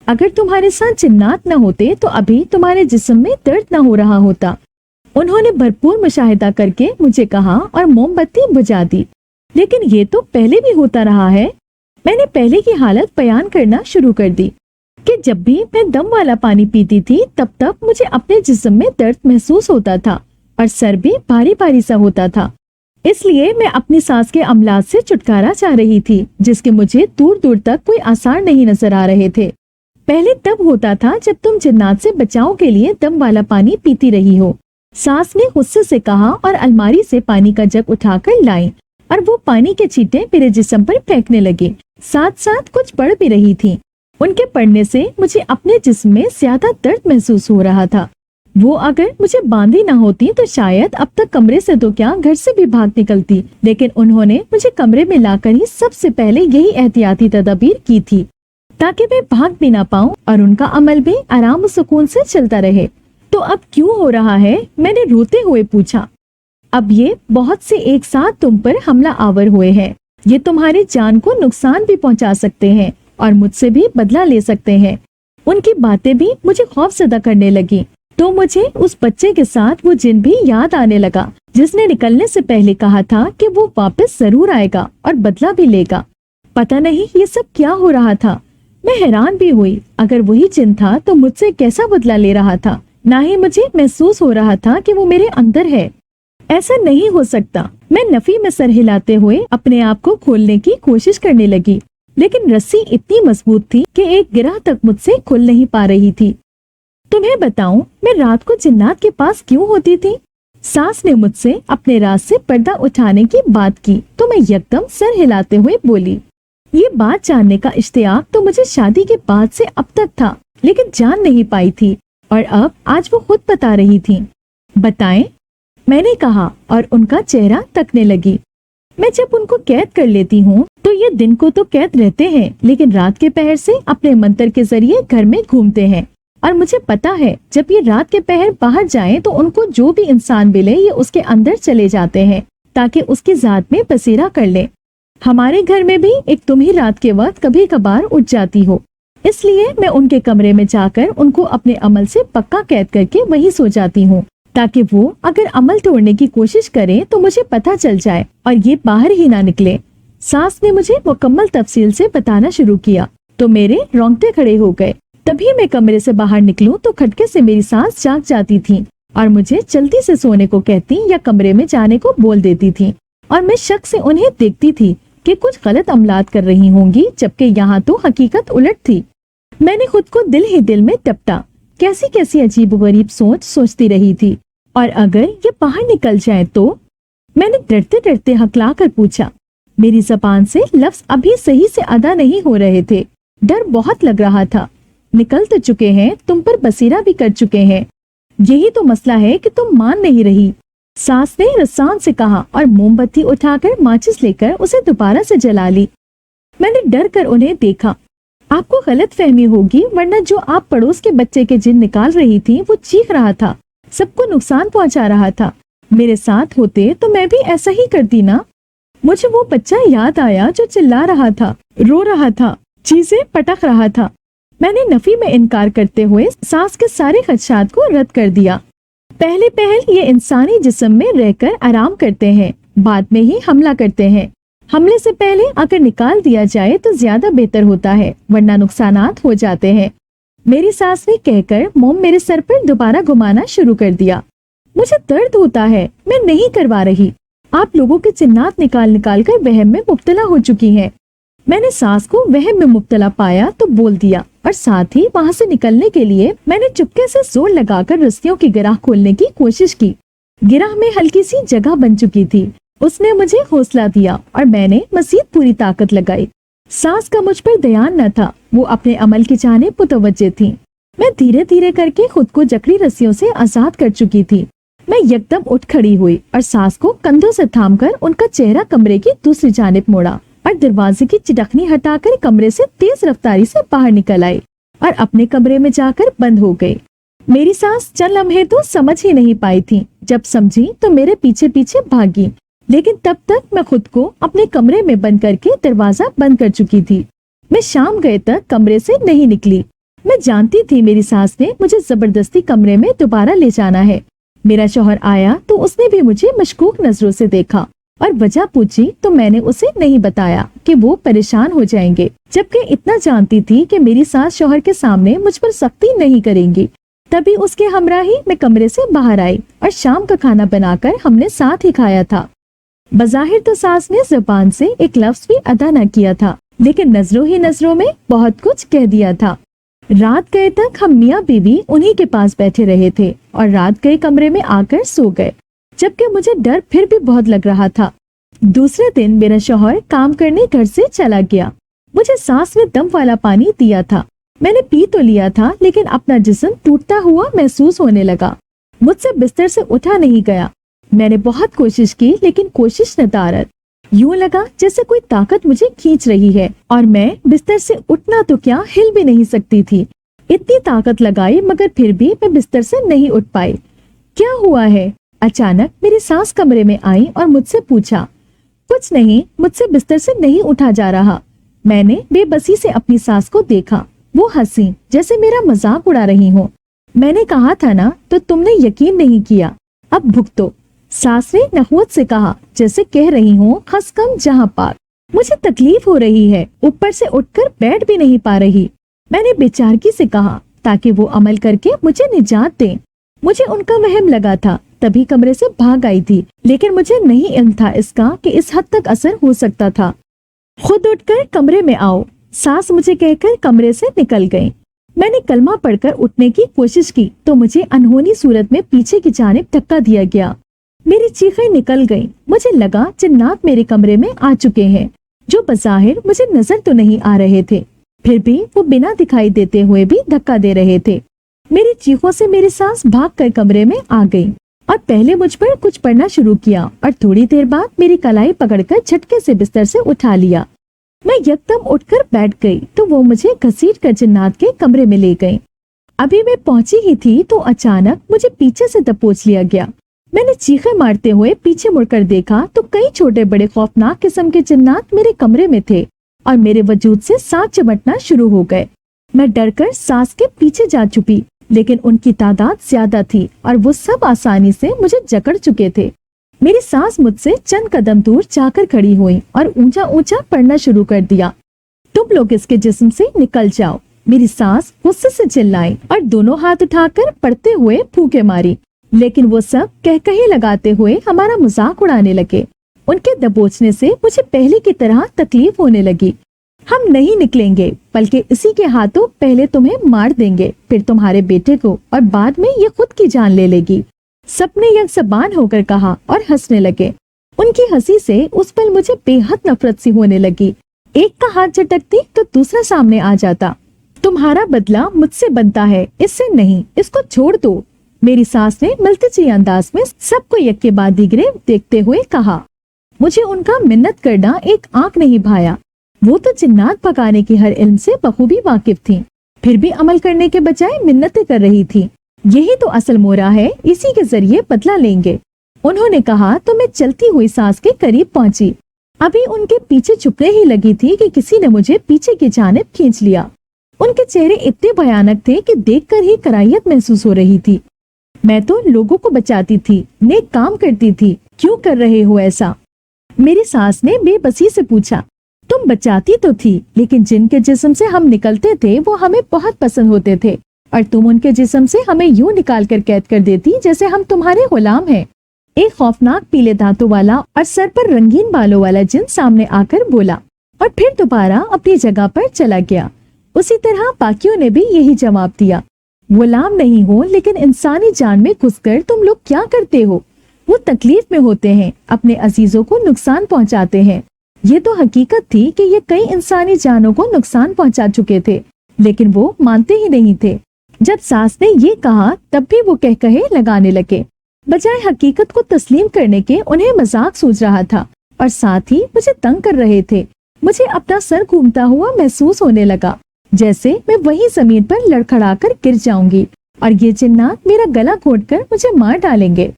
अगर तुम्हारे साथ जिन्नात न होते तो अभी तुम्हारे जिस्म में दर्द न हो रहा होता। उन्होंने भरपूर मुशाहिदा करके मुझे कहा और मोमबत्ती बुझा दी। लेकिन ये तो पहले भी होता रहा है। मैंने पहले की हालत बयान करना शुरू कर दी कि जब भी मैं दम वाला पानी पीती थी तब तब मुझे अपने जिस्म में दर्द महसूस होता था और सर भी भारी भारी सा होता था। इसलिए मैं अपनी सांस के अमलात से छुटकारा चाह रही थी, जिसके मुझे दूर दूर तक कोई आसार नहीं नजर आ रहे थे। पहले तब होता था जब तुम जिन्नात से बचाव के लिए दम वाला पानी पीती रही हो। सास ने गुस्से से कहा और अलमारी से पानी का जग उठाकर लाई और वो पानी के छींटे मेरे जिस्म पर फेंकने लगे। साथ साथ कुछ पढ़ भी रही थी। उनके पढ़ने से मुझे अपने जिस्म में ज्यादा दर्द महसूस हो रहा था। वो अगर मुझे बांधी ना होती तो शायद अब तक कमरे से तो क्या घर से भी भाग निकलती, लेकिन उन्होंने मुझे कमरे में लाकर ही सबसे पहले यही एहतियाती तदबीर की थी ताकि मैं भाग भी ना पाऊं और उनका अमल भी आराम और सुकून से चलता रहे। तो अब क्यों हो रहा है? मैंने रोते हुए पूछा। अब ये बहुत से एक साथ तुम पर हमला आवर हुए हैं। ये तुम्हारी जान को नुकसान भी पहुंचा सकते हैं और मुझसे भी बदला ले सकते हैं। उनकी बातें भी मुझे खौफजदा करने लगी। तो मुझे उस बच्चे के साथ वो जिन भी याद आने लगा जिसने निकलने से पहले कहा था कि वो वापस जरूर आएगा और बदला भी लेगा। पता नहीं ये सब क्या हो रहा था। मैं हैरान भी हुई। अगर वही जिन था तो मुझसे कैसा बदला ले रहा था? ना ही मुझे महसूस हो रहा था कि वो मेरे अंदर है। ऐसा नहीं हो सकता। मैं नफी में सर हिलाते हुए अपने आप को खोलने की कोशिश करने लगी, लेकिन रस्सी इतनी मजबूत थी कि एक गिरह तक मुझसे खुल नहीं पा रही थी। तुम्हें बताऊं, मैं रात को जिन्नात के पास क्यों होती थी? सास ने मुझसे अपने राज से पर्दा उठाने की बात की तो मैं यकदम सर हिलाते हुए बोली। ये बात जानने का इश्तियाक तो मुझे शादी के बाद से अब तक था, लेकिन जान नहीं पाई थी और अब आज वो खुद बता रही थी। बताएं, मैंने कहा और उनका चेहरा तकने लगी। मैं जब उनको कैद कर लेती हूँ तो ये दिन को तो कैद रहते हैं, लेकिन रात के पहर से अपने मंत्र के जरिए घर में घूमते हैं। और मुझे पता है जब ये रात के पहर बाहर जाएं तो उनको जो भी इंसान मिले ये उसके अंदर चले जाते हैं ताकि उसकी जात में बसेरा कर ले। हमारे घर में भी एक तुम ही रात के वक्त कभी कभार उठ जाती हो, इसलिए मैं उनके कमरे में जाकर उनको अपने अमल से पक्का कैद करके वहीं सो जाती हूँ, ताकि वो अगर अमल तोड़ने की कोशिश करें तो मुझे पता चल जाए और ये बाहर ही ना निकले। सास ने मुझे मुकम्मल तफसील से बताना शुरू किया तो मेरे रोंगटे खड़े हो गए। तभी मैं कमरे से बाहर निकलूं तो खटके से मेरी सास जाग जाती थी और मुझे जल्दी से सोने को कहती या कमरे में जाने को बोल देती थी, और मैं शक से उन्हें देखती थी कि कुछ गलत अमलात कर रही होंगी, जबकि यहाँ तो हकीकत उलट थी। मैंने खुद को दिल ही दिल में टपटा, कैसी कैसी अजीब गरीब सोच सोचती रही थी, और अगर ये बाहर निकल जाए तो। मैंने डरते डरते हकला कर पूछा। मेरी जबान से लफ्ज अभी सही से अदा नहीं हो रहे थे। डर बहुत लग रहा था। निकल तो चुके हैं, तुम पर बसीरा भी कर चुके हैं, यही तो मसला है कि तुम मान नहीं रही, सास ने रसान से कहा और मोमबत्ती उठाकर माचिस लेकर उसे दोबारा से जला ली। मैंने डर कर उन्हें देखा। आपको गलत फहमी होगी, वरना जो आप पड़ोस के बच्चे के जिन निकाल रही थी वो चीख रहा था, सबको नुकसान पहुंचा रहा था। मेरे साथ होते तो मैं भी ऐसा ही करती ना। मुझे वो बच्चा याद आया जो चिल्ला रहा था, रो रहा था, चीजें पटक रहा था। मैंने नफी में इनकार करते हुए सास के सारे खदशात को रद्द कर दिया। पहले पहल ये इंसानी जिस्म में रहकर आराम करते हैं, बाद में ही हमला करते हैं। हमले से पहले अगर निकाल दिया जाए तो ज्यादा बेहतर होता है, वरना नुकसानात हो जाते हैं। मेरी सास ने कहकर मोम मेरे सर पर दोबारा घुमाना शुरू कर दिया। मुझे दर्द होता है, मैं नहीं करवा रही। आप लोगों के चिन्नात निकाल निकाल कर वहम में मुब्तला हो चुकी हैं। मैंने सास को वहम में मुब्तला पाया तो बोल दिया, और साथ ही वहाँ से निकलने के लिए मैंने चुपके से जोर लगाकर रस्सियों की गिराह खोलने की कोशिश की। गिराह में हल्की सी जगह बन चुकी थी। उसने मुझे हौसला दिया और मैंने मजीद पूरी ताकत लगाई। सास का मुझ पर ध्यान न था, वो अपने अमल की जानिब मुतवज्जे थी। मैं धीरे धीरे करके खुद को जकड़ी रस्सियों से आजाद कर चुकी थी। मैं यकदम उठ खड़ी हुई और सास को कंधों से थामकर उनका चेहरा कमरे की दूसरी जानिब मोड़ा और दरवाजे की चिटकनी हटाकर कमरे से तेज रफ्तारी से बाहर निकल आई और अपने कमरे में जाकर बंद हो गई। मेरी सास चंद लम्हे तो समझ ही नहीं पाई थी। जब समझी तो मेरे पीछे पीछे भागी, लेकिन तब तक मैं खुद को अपने कमरे में बंद करके दरवाजा बंद कर चुकी थी। मैं शाम गए तक कमरे से नहीं निकली। मैं जानती थी मेरी सास ने मुझे जबरदस्ती कमरे में दोबारा ले जाना है। मेरा शौहर आया तो उसने भी मुझे मशकूक नजरों से देखा और वजह पूछी तो मैंने उसे नहीं बताया कि वो परेशान हो जाएंगे, जबकि इतना जानती थी कि मेरी सास शौहर के सामने मुझ पर सख्ती नहीं करेंगी। तभी उसके हमरा ही मैं कमरे से बाहर आई और शाम का खाना बनाकर हमने साथ ही खाया था। बज़ाहिर तो सास ने जुबान से एक लफ्ज भी अदा न किया था, लेकिन नजरों ही नजरों में बहुत कुछ कह दिया था। रात गए तक हम मियाँ बीवी उन्हीं के पास बैठे रहे थे और रात गए कमरे में आकर सो गए, जबकि मुझे डर फिर भी बहुत लग रहा था। दूसरे दिन मेरा शौहर काम करने घर से चला गया। मुझे सास ने दम वाला पानी दिया था। मैंने पी तो लिया था, लेकिन अपना जिस्म टूटता हुआ महसूस होने लगा। मुझसे बिस्तर से उठा नहीं गया। मैंने बहुत कोशिश की, लेकिन कोशिश नदारद। यूं लगा जैसे कोई ताकत मुझे खींच रही है और मैं बिस्तर से उठना तो क्या हिल भी नहीं सकती थी। इतनी ताकत लगाई मगर फिर भी मैं बिस्तर से नहीं उठ पाई। क्या हुआ है? अचानक मेरी सास कमरे में आई और मुझसे पूछा। कुछ नहीं, मुझसे बिस्तर से नहीं उठा जा रहा। मैंने बेबसी से अपनी सास को देखा। वो हंसी जैसे मेरा मजाक उड़ा रही हो। मैंने कहा था ना, तो तुमने यकीन नहीं किया। अब भुगतो। सास ने नखवत से कहा, जैसे कह रही हूँ खस कम जहाँ पाक। मुझे तकलीफ हो रही है, ऊपर से उठकर बैठ भी नहीं पा रही। मैंने बेचारगी से कहा ताकि वो अमल करके मुझे निजात दें। मुझे उनका वहम लगा था, तभी कमरे से भाग आई थी, लेकिन मुझे नहीं इल्म था इसका कि इस हद तक असर हो सकता था। खुद उठकर कमरे में आओ, सास मुझे कहकर कमरे से निकल गई। मैंने कलमा पढ़कर उठने की कोशिश की तो मुझे अनहोनी सूरत में पीछे की जानिब धक्का दिया गया। मेरी चीखें निकल गईं। मुझे लगा जिन्नात मेरे कमरे में आ चुके हैं, जो बज़ाहिर मुझे नजर तो नहीं आ रहे थे, फिर भी वो बिना दिखाई देते हुए भी धक्का दे रहे थे। मेरी चीखों से मेरी सास भागकर कमरे में आ गई और पहले मुझ पर कुछ पढ़ना शुरू किया और थोड़ी देर बाद मेरी कलाई पकड़कर झटके से बिस्तर से उठा लिया। मैं यकदम उठकर बैठ गई तो वो मुझे घसीट कर जिन्नात के कमरे में ले गई। अभी मैं पहुंची ही थी तो अचानक मुझे पीछे से दबोच लिया गया। میں نے چیخیں مارتے ہوئے پیچھے مڑ کر دیکھا تو کئی چھوٹے بڑے خوفناک قسم کے جنات میرے کمرے میں تھے اور میرے وجود سے سانس چمٹنا شروع ہو گئے۔ میں ڈر کر ساس کے پیچھے جا چھپی، لیکن ان کی تعداد زیادہ تھی اور وہ سب آسانی سے مجھے جکڑ چکے تھے۔ میری ساس مجھ سے چند قدم دور جا کر کھڑی ہوئی اور اونچا اونچا پڑھنا شروع کر دیا۔ تم لوگ اس کے جسم سے نکل جاؤ، میری ساس غصے سے چلائی اور دونوں ہاتھ اٹھا کر پڑھتے ہوئے پھونکے ماری، لیکن وہ سب کہے لگاتے ہوئے ہمارا مذاق اڑانے لگے۔ ان کے دبوچنے سے مجھے پہلے کی طرح تکلیف ہونے لگی۔ ہم نہیں نکلیں گے، بلکہ اسی کے ہاتھوں پہلے تمہیں مار دیں گے، پھر تمہارے بیٹے کو، اور بعد میں یہ خود کی جان لے لے گی۔ سب نے یک زبان ہو کر کہا اور ہنسنے لگے۔ ان کی ہنسی سے اس پل مجھے بے حد نفرت سی ہونے لگی۔ ایک کا ہاتھ جھٹکتی تو دوسرا سامنے آ جاتا۔ تمہارا بدلہ مجھ سے بنتا ہے، اس سے نہیں، اس کو چھوڑ دو، میری ساس نے ملتجی انداز میں سب کو یک کے بعد دیگرے دیکھتے ہوئے کہا۔ مجھے ان کا منت کرنا ایک آنکھ نہیں بھایا۔ وہ تو جنات پکانے کی ہر علم سے بخوبی واقف تھیں، پھر بھی عمل کرنے کے بجائے منتیں کر رہی تھی۔ یہی تو اصل مورا ہے، اسی کے ذریعے بدلہ لیں گے، انہوں نے کہا تو میں چلتی ہوئی ساس کے قریب پہنچی۔ ابھی ان کے پیچھے چھپنے ہی لگی تھی کہ کسی نے مجھے پیچھے کی جانب کھینچ لیا۔ ان کے چہرے اتنے بھیانک تھے کہ دیکھ کر ہی کراہیت محسوس ہو رہی تھی۔ میں تو لوگوں کو بچاتی تھی، نیک کام کرتی تھی، کیوں کر رہے ہو ایسا؟ میری ساس نے بے بسی سے پوچھا۔ تم بچاتی تو تھی، لیکن جن کے جسم سے ہم نکلتے تھے وہ ہمیں بہت پسند ہوتے تھے، اور تم ان کے جسم سے ہمیں یوں نکال کر قید کر دیتی جیسے ہم تمہارے غلام ہیں۔ ایک خوفناک پیلے دانتوں والا اور سر پر رنگین بالوں والا جن سامنے آ کر بولا، اور پھر دوبارہ اپنی جگہ پر چلا گیا۔ اسی طرح باقیوں نے بھی یہی جواب دیا۔ غلام نہیں ہو، لیکن انسانی جان میں گھس کر تم لوگ کیا کرتے ہو؟ وہ تکلیف میں ہوتے ہیں، اپنے عزیزوں کو نقصان پہنچاتے ہیں۔ یہ تو حقیقت تھی کہ یہ کئی انسانی جانوں کو نقصان پہنچا چکے تھے، لیکن وہ مانتے ہی نہیں تھے۔ جب ساس نے یہ کہا تب بھی وہ کہے لگانے لگے۔ بجائے حقیقت کو تسلیم کرنے کے انہیں مذاق سوچ رہا تھا، اور ساتھ ہی مجھے تنگ کر رہے تھے۔ مجھے اپنا سر گھومتا ہوا محسوس ہونے لگا، جیسے میں وہی زمین پر لڑکھڑا کر گر جاؤں گی، اور یہ جنات میرا گلا گھونٹ کر مجھے مار ڈالیں گے۔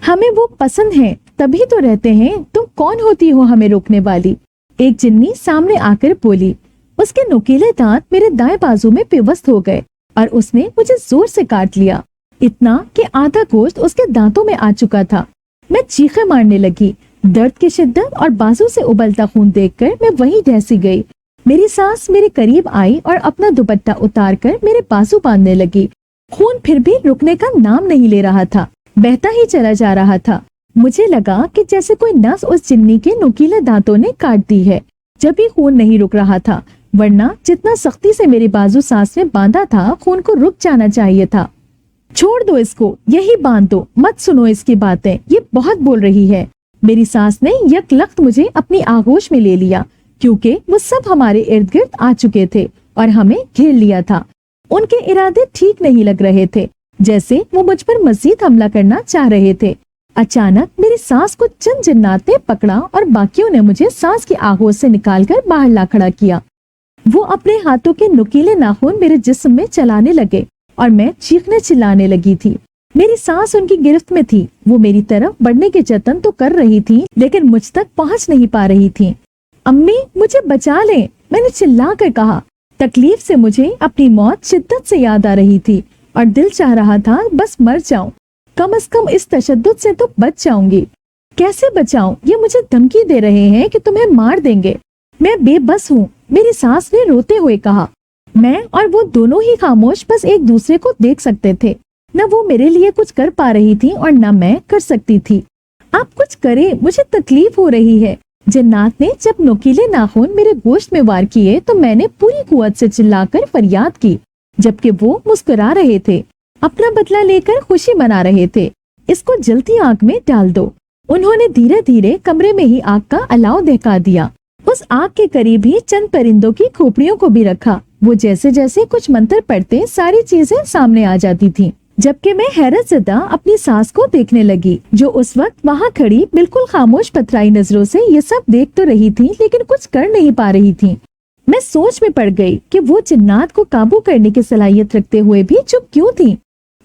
ہمیں وہ پسند ہیں، تبھی تو رہتے ہیں، تم کون ہوتی ہو ہمیں روکنے والی؟ ایک جنی سامنے آ کر بولی۔ اس کے نوکیلے دانت میرے دائیں بازو میں پیوست ہو گئے، اور اس نے مجھے زور سے کاٹ لیا، اتنا کہ آدھا گوشت اس کے دانتوں میں آ چکا تھا۔ میں چیخیں مارنے لگی۔ درد کی شدت اور بازو سے ابلتا خون دیکھ کر میں وہیں ڈھسی گئی۔ میری ساس میرے قریب آئی اور اپنا دوپٹہ اتار کر میرے بازو باندھنے لگی۔ خون پھر بھی رکنے کا نام نہیں لے رہا تھا، بہتا ہی چلا جا رہا تھا۔ مجھے لگا کہ جیسے کوئی نس اس جنی کے نوکیلے دانتوں نے کاٹ دی ہے، جب بھی خون نہیں رک رہا تھا، ورنہ جتنا سختی سے میری بازو ساس نے باندھا تھا خون کو رک جانا چاہیے تھا۔ چھوڑ دو اس کو، یہی باندھ دو، مت سنو اس کی باتیں، یہ بہت بول رہی ہے۔ میری ساس نے یک لخت مجھے اپنی آغوش میں لے لیا، کیونکہ وہ سب ہمارے ارد گرد آ چکے تھے اور ہمیں گھیر لیا تھا۔ ان کے ارادے ٹھیک نہیں لگ رہے تھے، جیسے وہ مجھ پر مزید حملہ کرنا چاہ رہے تھے۔ اچانک میری ساس کو چند جنات نے پکڑا اور باقیوں نے مجھے ساس کی آغوش سے نکال کر باہر لا کھڑا کیا۔ وہ اپنے ہاتھوں کے نکیلے ناخن میرے جسم میں چلانے لگے اور میں چیخنے چلانے لگی تھی۔ میری ساس ان کی گرفت میں تھی، وہ میری طرف بڑھنے کے جتن تو کر رہی تھی، لیکن مجھ تک پہنچ نہیں پا رہی تھی۔ امی مجھے بچا لیں، میں نے چلا کر کہا۔ تکلیف سے مجھے اپنی موت شدت سے یاد آ رہی تھی اور دل چاہ رہا تھا بس مر جاؤں، کم از کم اس تشدد سے تو بچ جاؤں گی۔ کیسے بچاؤں؟ یہ مجھے دھمکی دے رہے ہیں کہ تمہیں مار دیں گے۔ میں بے بس ہوں، میری ساس نے روتے ہوئے کہا۔ میں اور وہ دونوں ہی خاموش بس ایک دوسرے کو دیکھ سکتے تھے، نہ وہ میرے لیے کچھ کر پا رہی تھی اور نہ میں کر سکتی تھی۔ آپ کچھ کریں، مجھے تکلیف ہو رہی ہے۔ جنات نے جب نوکیلے ناخن میرے گوشت میں وار کیے تو میں نے پوری قوت سے چلا کر فریاد کی، جبکہ وہ مسکرا رہے تھے، اپنا بدلہ لے کر خوشی منا رہے تھے۔ اس کو جلتی آگ میں ڈال دو۔ انہوں نے دھیرے دھیرے کمرے میں ہی آگ کا الاؤ دہکا دیا۔ اس آگ کے قریب ہی چند پرندوں کی کھوپڑیوں کو بھی رکھا۔ وہ جیسے جیسے کچھ منتر پڑھتے ساری چیزیں سامنے آ جاتی تھیں، جبکہ میں حیرت زدہ اپنی ساس کو دیکھنے لگی، جو اس وقت وہاں کھڑی بالکل خاموش پتھرائی نظروں سے یہ سب دیکھ تو رہی تھی لیکن کچھ کر نہیں پا رہی تھی۔ میں سوچ میں پڑ گئی کہ وہ جنات کو قابو کرنے کی صلاحیت رکھتے ہوئے بھی چپ کیوں تھی؟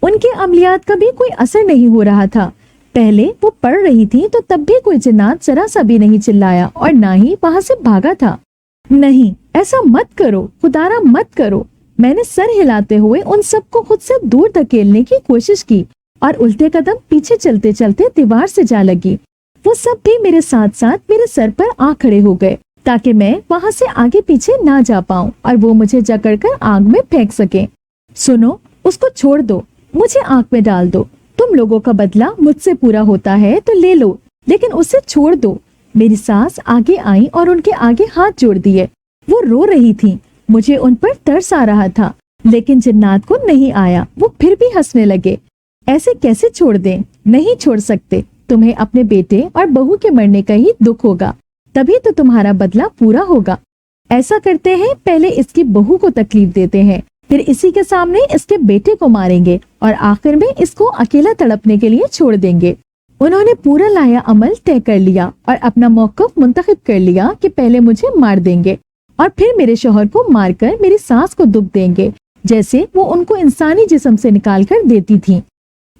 ان کے عملیات کا بھی کوئی اثر نہیں ہو رہا تھا۔ पहले वो पढ़ रही थी तो तब भी कोई जिन्नात जरा सा भी नहीं चिल्लाया और ना ही वहाँ से भागा था। नहीं, ऐसा मत करो, खुदारा मत करो। मैंने सर हिलाते हुए उन सबको खुद से दूर धकेलने की कोशिश की और उल्टे कदम पीछे चलते चलते दीवार से जा लगी। वो सब भी मेरे साथ साथ मेरे सर पर आ खड़े हो गए ताकि मैं वहाँ से आगे पीछे ना जा पाऊं और वो मुझे जकड़कर आग में फेंक सके। सुनो, उसको छोड़ दो, मुझे आग में डाल दो। तुम लोगों का बदला मुझसे पूरा होता है तो ले लो, लेकिन उसे छोड़ दो। मेरी सास आगे आई और उनके आगे हाथ जोड़ दिए। वो रो रही थी। मुझे उन पर तरस आ रहा था, लेकिन जिन्नात को नहीं आया। वो फिर भी हंसने लगे। ऐसे कैसे छोड़ दें? नहीं छोड़ सकते। तुम्हें अपने बेटे और बहू के मरने का ही दुख होगा, तभी तो तुम्हारा बदला पूरा होगा। ऐसा करते हैं, पहले इसकी बहू को तकलीफ देते हैं, फिर इसी के सामने इसके बेटे को मारेंगे और आखिर में इसको अकेला तड़पने के लिए छोड़ देंगे। उन्होंने पूरा लाया अमल तय कर लिया और अपना मौक़िफ़ मुंतखब कर लिया कि पहले मुझे मार देंगे और फिर मेरे शौहर को मारकर मेरी सास को दुख देंगे, जैसे वो उनको इंसानी जिस्म से निकाल कर देती थी।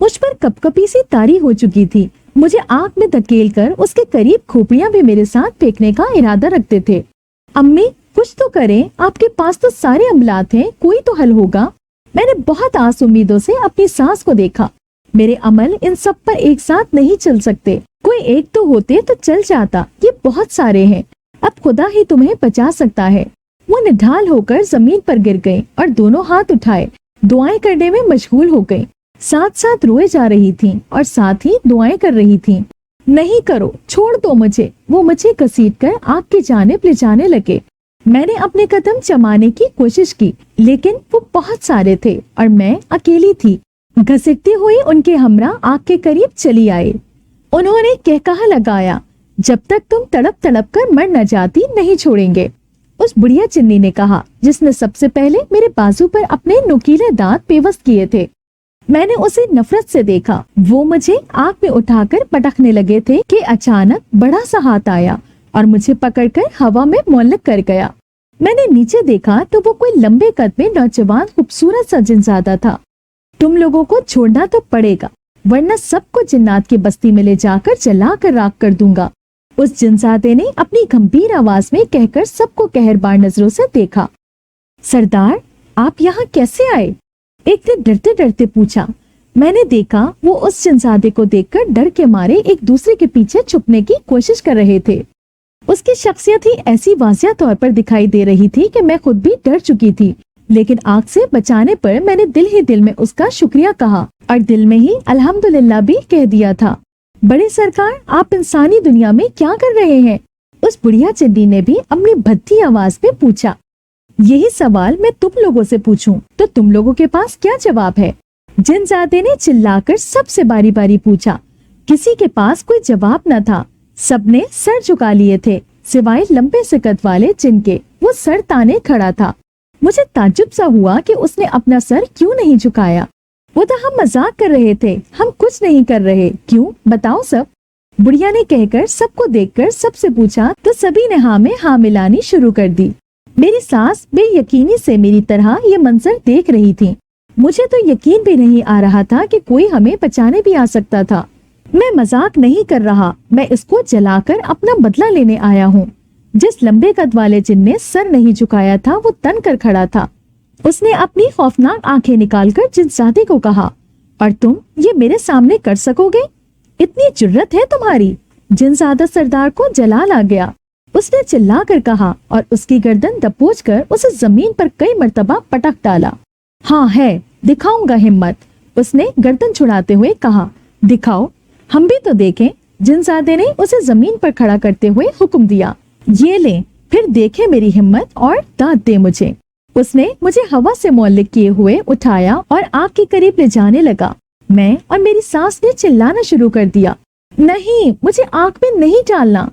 मुझ पर कपकपी सी तारी हो चुकी थी। मुझे आग में धकेल कर उसके करीब खोपड़ियां भी मेरे साथ फेंकने का इरादा रखते थे। अम्मी, कुछ तो करें, आपके पास तो सारे अमलात हैं, कोई तो हल होगा। मैंने बहुत आस उम्मीदों से अपनी सास को देखा। मेरे अमल इन सब पर एक साथ नहीं चल सकते। कोई एक तो होते तो चल जाता, ये बहुत सारे हैं। अब खुदा ही तुम्हें बचा सकता है। वो निढाल होकर जमीन पर गिर गई और दोनों हाथ उठाए दुआएं करने में मशगूल हो गई। साथ साथ रोए जा रही थी और साथ ही दुआएं कर रही थी। नहीं करो, छोड़ दो मुझे। वो मुझे घसीटकर आग की जानिब ले जाने लगे। मैंने अपने कदम जमाने की कोशिश की, लेकिन वो बहुत सारे थे और मैं अकेली थी। घसीटती हुई उनके हमरा आग के करीब चली आई। उन्होंने कहकहा लगाया, जब तक तुम तड़प तड़प कर मर न जाती नहीं छोड़ेंगे। उस बुढ़िया चिन्नी ने कहा, जिसने सबसे पहले मेरे बाजू पर अपने नुकीले दांत पेवस्त किए थे। मैंने उसे नफरत से देखा। वो मुझे आग में उठाकर पटकने लगे थे कि अचानक बड़ा सा हाथ आया और मुझे पकड़कर हवा में मुअल्लक कर गया। मैंने नीचे देखा तो वो कोई लंबे कद में नौजवान खूबसूरत सा जिनजादा था। तुम लोगों को छोड़ना तो पड़ेगा, वरना सबको जिन्नात की बस्ती में ले जाकर जला कर राख कर दूंगा। उस जिनजादे ने अपनी गंभीर आवाज में कहकर सबको कहरबार नजरों से देखा। सरदार, आप यहाँ कैसे आए? एक ने डरते डरते पूछा। मैंने देखा वो उस जिनजादे को देखकर डर के मारे एक दूसरे के पीछे छुपने की कोशिश कर रहे थे। उसकी शख्सियत ही ऐसी वाज़िया तौर पर दिखाई दे रही थी कि मैं खुद भी डर चुकी थी, लेकिन आग से बचाने पर मैंने दिल ही दिल में उसका शुक्रिया कहा और दिल में ही अल्हम्दुलिल्लाह भी कह दिया था। बड़े सरकार, आप इंसानी दुनिया में क्या कर रहे हैं? उस बुढ़िया चिन्नी ने भी अपनी भद्दी आवाज में पूछा। यही सवाल मैं तुम लोगों से पूछूं तो तुम लोगों के पास क्या जवाब है? जिनजादे ने चिल्लाकर सबसे बारी बारी पूछा। किसी के पास कोई जवाब न था। सबने सर झुका लिए थे, सिवाय लंबे से कद वाले जिनके। वो सर ताने खड़ा था। मुझे ताज्जुब सा हुआ कि उसने अपना सर क्यों नहीं झुकाया। वो तो हम मजाक कर रहे थे, हम कुछ नहीं कर रहे। क्यों, बताओ सब। बुढ़िया ने कहकर सबको देखकर सबसे पूछा तो सभी ने हाँ में हाँ मिलानी शुरू कर दी। मेरी सास बेयकीनी से मेरी तरह ये मंजर देख रही थी। मुझे तो यकीन भी नहीं आ रहा था कि कोई हमें बचाने भी आ सकता था। मैं मजाक नहीं कर रहा, मैं इसको जलाकर अपना बदला लेने आया हूँ। जिस लंबे कद वाले जिनने सर नहीं झुकाया था वो तन कर खड़ा था। उसने अपनी खौफनाक आंखें निकालकर जिनजादे को कहा, और तुम ये मेरे सामने कर सकोगे? इतनी जुर्रत है तुम्हारी? जिनजादा सरदार को जलाल आ गया। उसने चिल्ला कर कहा और उसकी गर्दन दबोच कर उसे जमीन पर कई मर्तबा पटक डाला। हाँ है, दिखाऊंगा हिम्मत। उसने गर्दन छुड़ाते हुए कहा, दिखाओ, हम भी तो देखें। जिनजादे ने उसे जमीन पर खड़ा करते हुए हुक्म दिया, ये ले, फिर देखे मेरी हिम्मत और दांत दे मुझे। उसने मुझे हवा से मुअल्लिक किए हुए उठाया और आग के करीब ले जाने लगा। मैं और मेरी सास ने चिल्लाना शुरू कर दिया, नहीं, मुझे आग में नहीं डालना।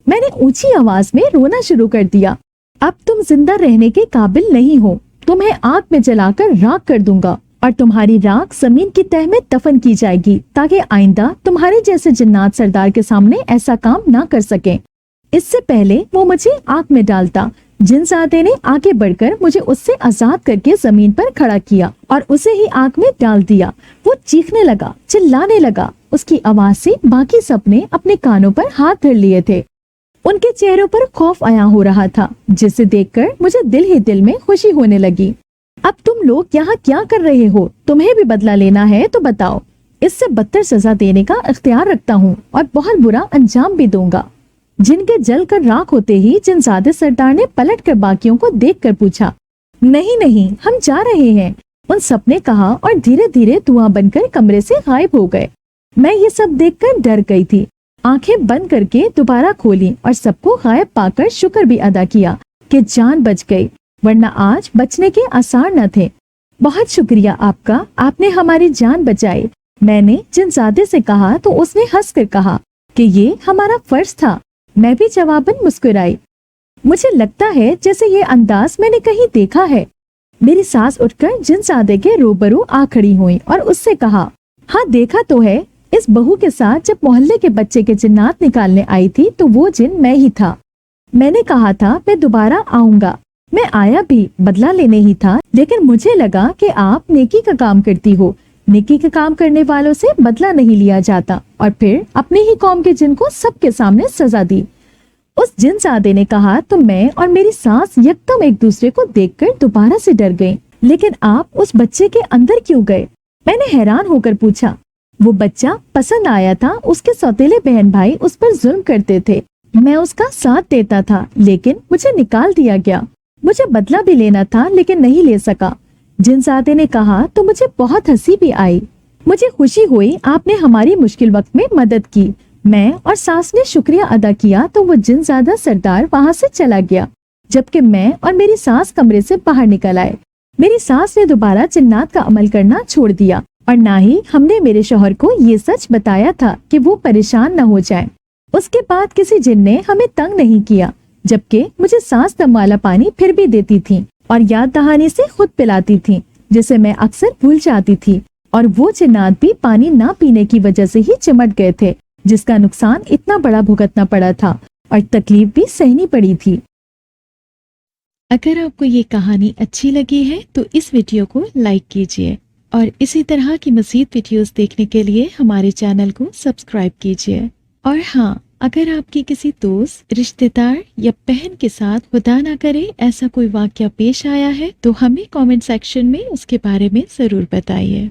मैंने ऊंची आवाज में रोना शुरू कर दिया। अब तुम जिंदा रहने के काबिल नहीं हो। तुम्हें आग में जलाकर राख कर दूंगा और तुम्हारी राख जमीन की तह में दफन की जाएगी, ताकि आइंदा तुम्हारे जैसे जिन्नात सरदार के सामने ऐसा काम ना कर सकें। इससे पहले वो मुझे आग में डालता। जिनजादे ने आगे बढ़कर मुझे उससे आजाद करके जमीन पर खड़ा किया और उसे ही आग में डाल दिया। वो चीखने लगा, चिल्लाने लगा, اس کی آواز سے باقی سب نے اپنے کانوں پر ہاتھ دھر لیے تھے۔ ان کے چہروں پر خوف عیاں ہو رہا تھا، جسے دیکھ کر مجھے دل ہی دل میں خوشی ہونے لگی۔ اب تم لوگ یہاں کیا کر رہے ہو؟ تمہیں بھی بدلہ لینا ہے تو بتاؤ، اس سے بدتر سزا دینے کا اختیار رکھتا ہوں اور بہت برا انجام بھی دوں گا۔ جن کے جل کر راکھ ہوتے ہی جنزادے سردار نے پلٹ کر باقیوں کو دیکھ کر پوچھا، نہیں نہیں، ہم جا رہے ہیں۔ ان سب نے کہا اور دھیرے دھیرے دھواں بن کر کمرے سے غائب ہو گئے۔ میں یہ سب دیکھ کر ڈر گئی تھی، آنکھیں بند کر کے دوبارہ کھولی اور سب کو غائب پا کر شکر بھی ادا کیا کہ جان بچ گئی، ورنہ آج بچنے کے آثار نہ تھے۔ بہت شکریہ آپ کا، آپ نے ہماری جان بچائی، میں نے جنزادے سے کہا تو اس نے ہنس کر کہا کہ یہ ہمارا فرض تھا۔ میں بھی جواباً مسکرائی۔ مجھے لگتا ہے جیسے یہ انداز میں نے کہیں دیکھا ہے۔ میری ساس اٹھ کر جنزادے کے روبرو آ کھڑی ہوئی اور اس سے کہا، ہاں دیکھا تو ہے، اس بہو کے ساتھ جب محلے کے بچے کے جنات نکالنے آئی تھی تو وہ جن میں ہی تھا۔ میں نے کہا تھا میں دوبارہ آؤں گا، میں آیا بھی، بدلہ لینے ہی تھا، لیکن مجھے لگا کہ آپ نیکی کا کام کرتی ہو، نیکی کا کام کرنے والوں سے بدلہ نہیں لیا جاتا، اور پھر اپنے ہی قوم کے جن کو سب کے سامنے سزا دی۔ اس جنزادے نے کہا تو میں اور میری ساس یکدم ایک دوسرے کو دیکھ کر دوبارہ سے ڈر گئیں۔ لیکن آپ اس بچے کے اندر کیوں گئے؟ میں نے حیران ہو کر پوچھا۔ وہ بچہ پسند آیا تھا، اس کے سوتیلے بہن بھائی اس پر ظلم کرتے تھے، میں اس کا ساتھ دیتا تھا، لیکن مجھے نکال دیا گیا۔ مجھے بدلہ بھی لینا تھا لیکن نہیں لے سکا۔ جنزادے نے کہا تو مجھے بہت ہنسی بھی آئی۔ مجھے خوشی ہوئی آپ نے ہماری مشکل وقت میں مدد کی۔ میں اور ساس نے شکریہ ادا کیا تو وہ جنزادہ سردار وہاں سے چلا گیا، جبکہ میں اور میری ساس کمرے سے باہر نکل آئے۔ میری ساس نے دوبارہ جنات کا عمل کرنا چھوڑ دیا، اور نہ ہی ہم نے میرے شوہر کو یہ سچ بتایا تھا کہ وہ پریشان نہ ہو جائیں۔ اس کے بعد کسی جن نے ہمیں تنگ نہیں کیا، جبکہ مجھے سانس دم والا پانی پھر بھی دیتی تھی اور یاد دہانی سے خود پلاتی تھی، جسے میں اکثر بھول جاتی تھی، اور وہ جنات بھی پانی نہ پینے کی وجہ سے ہی چمٹ گئے تھے، جس کا نقصان اتنا بڑا بھگتنا پڑا تھا اور تکلیف بھی سہنی پڑی تھی۔ اگر آپ کو یہ کہانی اچھی لگی ہے تو اس ویڈیو کو لائک کیجیے، اور اسی طرح کی مزید ویڈیوز دیکھنے کے لیے ہمارے چینل کو سبسکرائب کیجیے۔ اور ہاں، اگر آپ کی کسی دوست، رشتہ دار یا بہن کے ساتھ خدا نہ کرے ایسا کوئی واقعہ پیش آیا ہے تو ہمیں کامنٹ سیکشن میں اس کے بارے میں ضرور بتائیے۔